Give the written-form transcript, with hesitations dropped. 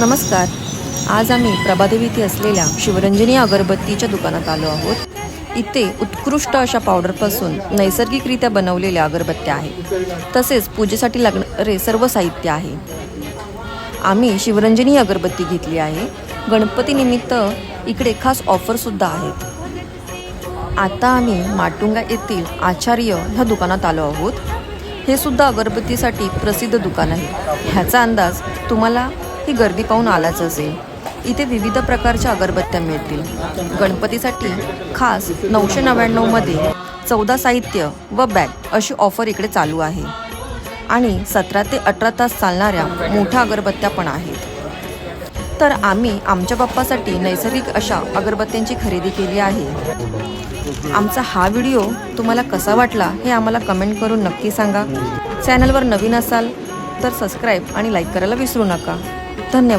नमस्कार. आज आम्ही प्रभादेवी येथे असलेल्या शिवरंजनी अगरबत्तीच्या दुकानात आलो आहोत. इथे उत्कृष्ट अशा पावडरपासून नैसर्गिकरित्या बनवलेल्या अगरबत्त्या आहेत. तसेच पूजेसाठी लागणारे सर्व साहित्य आहे. आम्ही शिवरंजनी अगरबत्ती घेतली आहे. गणपतीनिमित्त इकडे खास ऑफरसुद्धा आहेत. आता आम्ही माटुंगा येथील आचार्य ह्या दुकानात आलो आहोत. हे सुद्धा अगरबत्तीसाठी प्रसिद्ध दुकान आहे. ह्याचा अंदाज तुम्हाला ही गर्दी पाहून आलाच असेल. इथे विविध प्रकारच्या अगरबत्त्या मिळतील. गणपतीसाठी खास 999 मध्ये 14 साहित्य व बॅग अशी ऑफर इकडे चालू आहे. आणि 17 ते 18 तास चालणाऱ्या मोठ्या अगरबत्त्या पण आहेत. तर आम्ही आमच्या बाप्पासाठी नैसर्गिक अशा अगरबत्त्यांची खरेदी केली आहे. आमचा हा व्हिडिओ तुम्हाला कसा वाटला हे आम्हाला कमेंट करून नक्की सांगा. चॅनलवर नवीन असाल तर सबस्क्राईब आणि लाईक करायला विसरू नका. धन्यवाद.